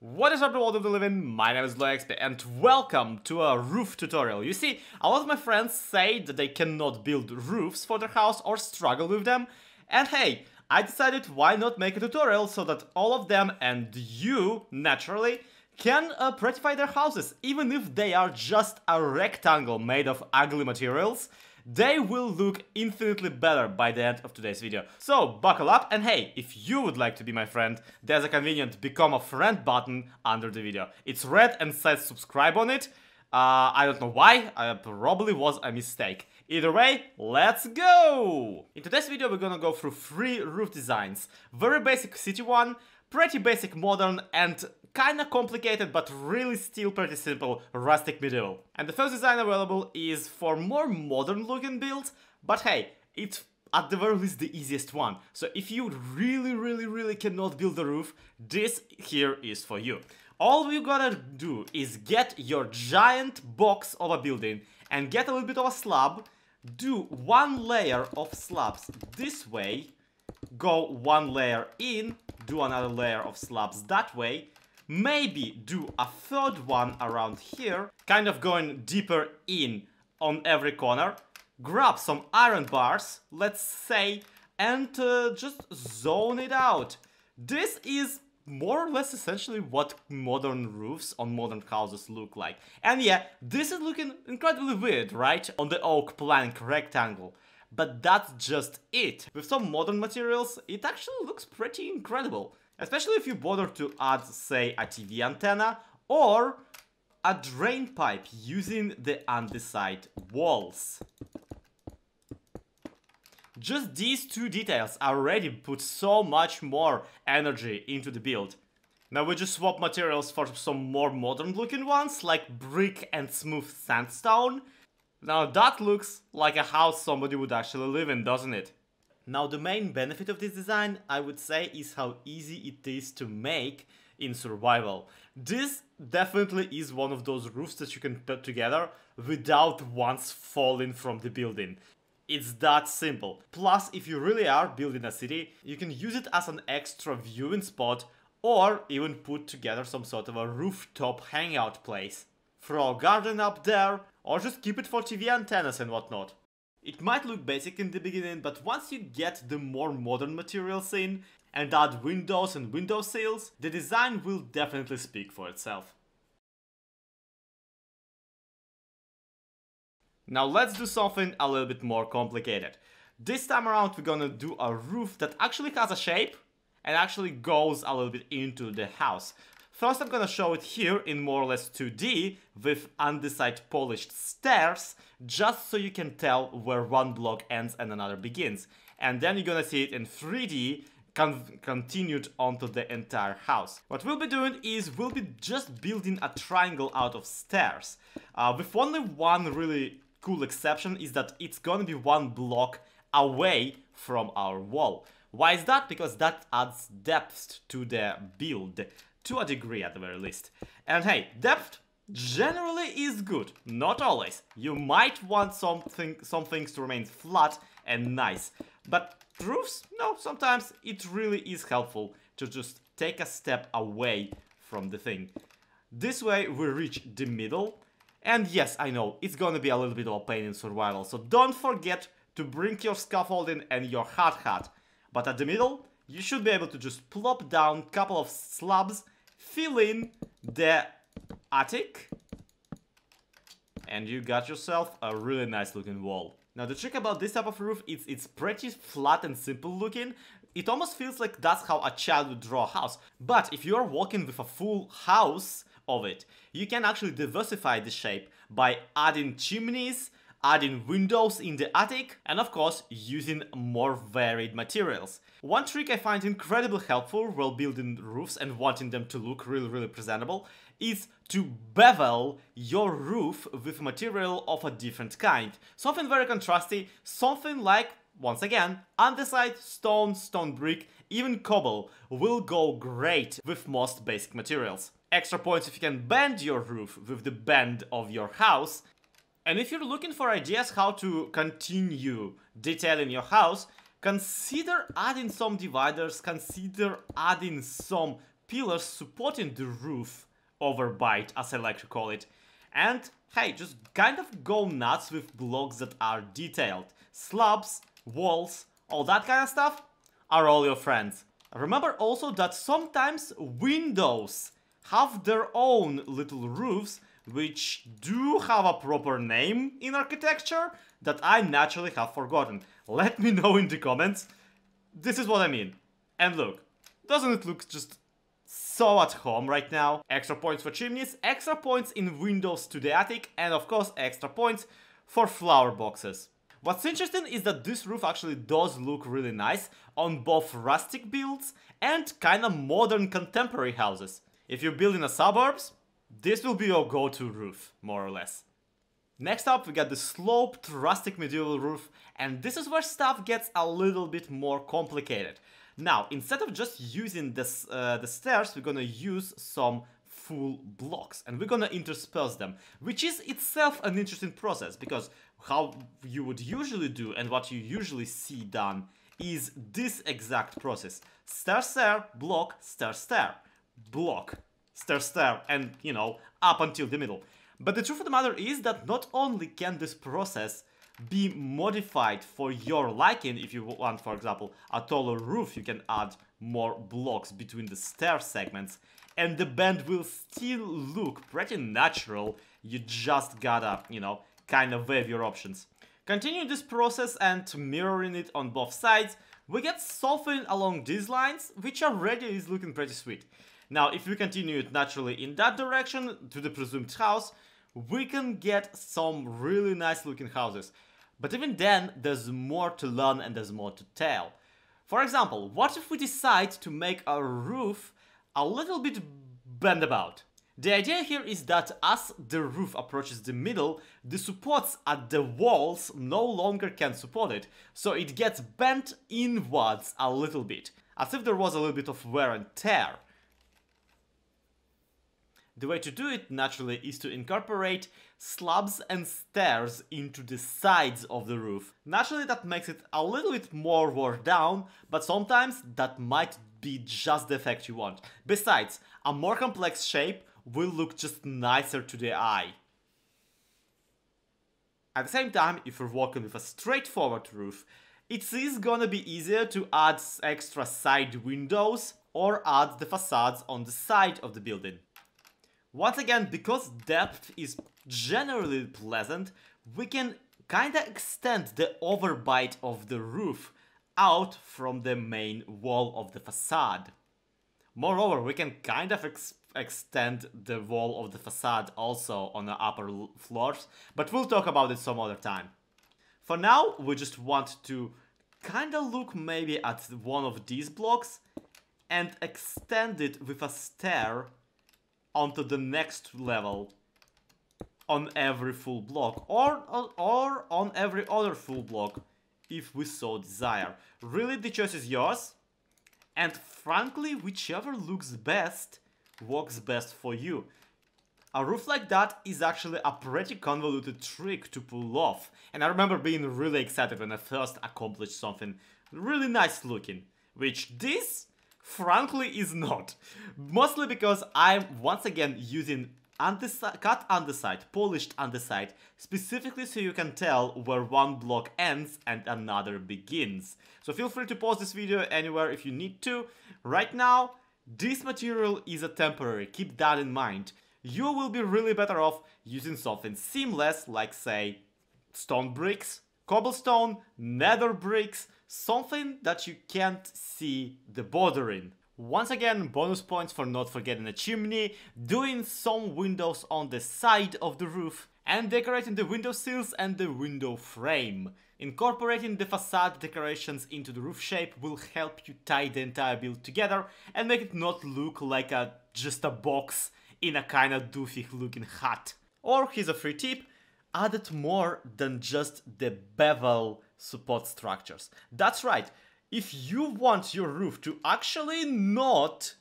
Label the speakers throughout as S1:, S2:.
S1: What is up, the world of the living? My name is ZloyXP and welcome to a roof tutorial. You see, a lot of my friends say that they cannot build roofs for their house or struggle with them. And hey, I decided why not make a tutorial so that all of them and you, naturally, can prettify their houses. Even if they are just a rectangle made of ugly materials, they will look infinitely better by the end of today's video. So buckle up, and hey, if you would like to be my friend, there's a convenient become a friend button under the video. It's red and says subscribe on it. I don't know why, it probably was a mistake. Either way, let's go! In today's video we're gonna go through 3 roof designs. Very basic city one, pretty basic modern, and kinda complicated but really still pretty simple rustic medieval. And the first design available is for more modern looking builds, but hey, it's at the very least the easiest one. So if you really cannot build a roof, this here is for you. All you gotta do is get your giant box of a building and get a little bit of a slab, do 1 layer of slabs this way, go 1 layer in, do another layer of slabs that way, maybe do a 3rd one around here, kind of going deeper in on every corner, grab some iron bars, let's say, and just zone it out. This is more or less essentially what modern roofs on modern houses look like. And yeah, this is looking incredibly weird, right? On the oak plank rectangle. But that's just it. With some modern materials, it actually looks pretty incredible. Especially if you bother to add, say, a TV antenna or a drain pipe using the andesite walls. Just these 2 details already put so much more energy into the build. Now we just swap materials for some more modern looking ones, like brick and smooth sandstone. Now that looks like a house somebody would actually live in, doesn't it? Now the main benefit of this design, I would say, is how easy it is to make in survival. This definitely is one of those roofs that you can put together without once falling from the building. It's that simple. Plus, if you really are building a city, you can use it as an extra viewing spot or even put together some sort of a rooftop hangout place. Throw a garden up there or just keep it for TV antennas and whatnot. It might look basic in the beginning, but once you get the more modern materials in and add windows and window sills, the design will definitely speak for itself. Now let's do something a little bit more complicated. This time around we're gonna do a roof that actually has a shape and actually goes a little bit into the house. First I'm gonna show it here in more or less 2D with andesite polished stairs, just so you can tell where one block ends and another begins. And then you're gonna see it in 3D continued onto the entire house. What we'll be doing is we'll be just building a triangle out of stairs. With only one really cool exception is that it's gonna be 1 block away from our wall. Why is that? Because that adds depth to the build. To a degree at the very least. And hey, depth generally is good, not always. You might want some things to remain flat and nice. But roofs, no, sometimes it really is helpful to just take a step away from the thing. This way we reach the middle. And yes, I know, it's gonna be a little bit of a pain in survival, so don't forget to bring your scaffolding and your hard hat. But at the middle, you should be able to just plop down a couple of slabs, fill in the attic, and you got yourself a really nice looking wall. Now the trick about this type of roof is it's pretty flat and simple looking. It almost feels like that's how a child would draw a house. But if you're working with a full house of it, you can actually diversify the shape by adding chimneys, adding windows in the attic, and of course using more varied materials. One trick I find incredibly helpful while building roofs and wanting them to look really presentable is to bevel your roof with material of a different kind. Something very contrasty, something like, once again, andesite, stone brick, even cobble will go great with most basic materials. Extra points if you can bend your roof with the bend of your house. And if you're looking for ideas how to continue detailing your house, consider adding some dividers, consider adding some pillars supporting the roof overbite, as I like to call it. And hey, just kind of go nuts with blocks that are detailed. Slabs, walls, all that kind of stuff are all your friends. Remember also that sometimes windows have their own little roofs, which do have a proper name in architecture that I naturally have forgotten. Let me know in the comments. This is what I mean. And look, doesn't it look just so at home right now? Extra points for chimneys, extra points in windows to the attic, and of course extra points for flower boxes. What's interesting is that this roof actually does look really nice on both rustic builds and kinda modern contemporary houses. If you're building a suburbs, this will be your go-to roof, more or less. Next up, we got the sloped rustic medieval roof, and this is where stuff gets a little bit more complicated. Now, instead of just using this, the stairs, we're gonna use some full blocks, and we're gonna intersperse them, which is itself an interesting process, because how you would usually do and what you usually see done is this exact process. Stair, stair, block, stair, stair, block, stair, stair, and, you know, up until the middle. But the truth of the matter is that not only can this process be modified for your liking. If you want, for example, a taller roof, you can add more blocks between the stair segments, and the bend will still look pretty natural. You just gotta, you know, kind of weigh your options. Continuing this process and mirroring it on both sides, we get something along these lines, which already is looking pretty sweet. Now, if we continue it naturally in that direction to the presumed house, we can get some really nice looking houses. But even then, there's more to learn and there's more to tell. For example, what if we decide to make our roof a little bit bend about? The idea here is that as the roof approaches the middle, the supports at the walls no longer can support it, so it gets bent inwards a little bit, as if there was a little bit of wear and tear. The way to do it, naturally, is to incorporate slabs and stairs into the sides of the roof. Naturally, that makes it a little bit more worn down, but sometimes that might be just the effect you want. Besides, a more complex shape will look just nicer to the eye. At the same time, if you're working with a straightforward roof, it is gonna be easier to add extra side windows or add the facades on the side of the building. Once again, because depth is generally pleasant, we can kinda extend the overbite of the roof out from the main wall of the facade. Moreover, we can kind of extend the wall of the facade also on the upper floors, but we'll talk about it some other time. For now, we just want to kinda look maybe at one of these blocks and extend it with a stair onto the next level on every full block, or on every other full block if we so desire. Really, the choice is yours, and frankly, whichever looks best works best for you. A roof like that is actually a pretty convoluted trick to pull off, and I remember being really excited when I first accomplished something really nice looking, which this frankly is not. Mostly because I'm once again using cut underside, polished underside, specifically so you can tell where one block ends and another begins. So feel free to pause this video anywhere if you need to. Right now, this material is a temporary, keep that in mind. You will be really better off using something seamless, like say stone bricks, cobblestone, nether bricks, something that you can't see the border in. Once again, bonus points for not forgetting a chimney, doing some windows on the side of the roof, and decorating the window sills and the window frame. Incorporating the facade decorations into the roof shape will help you tie the entire build together and make it not look like just a box in a kinda doofy looking hut. Or, here's a free tip, add it more than just the bevel support structures. That's right, if you want your roof to actually not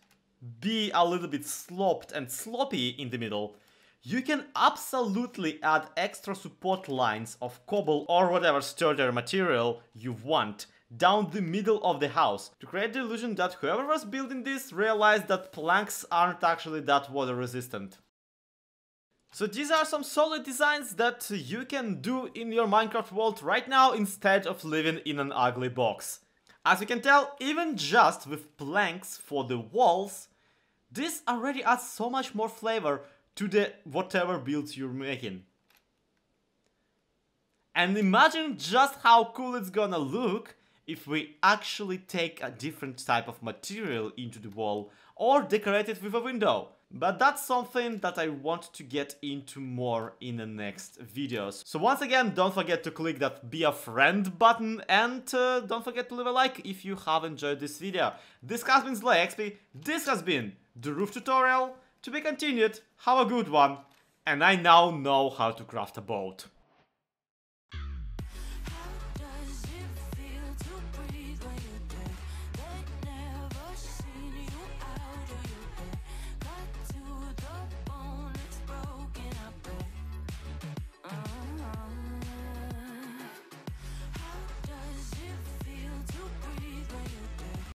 S1: be a little bit sloped and sloppy in the middle, you can absolutely add extra support lines of cobble or whatever sturdier material you want down the middle of the house to create the illusion that whoever was building this realized that planks aren't actually that water resistant. So these are some solid designs that you can do in your Minecraft world right now instead of living in an ugly box. As you can tell, even just with planks for the walls, this already adds so much more flavor to the whatever builds you're making. And imagine just how cool it's gonna look if we actually take a different type of material into the wall or decorate it with a window. But that's something that I want to get into more in the next videos. So once again, don't forget to click that be a friend button and don't forget to leave a like if you have enjoyed this video. This has been ZloyXP, this has been the roof tutorial, to be continued, have a good one, and I now know how to craft a boat.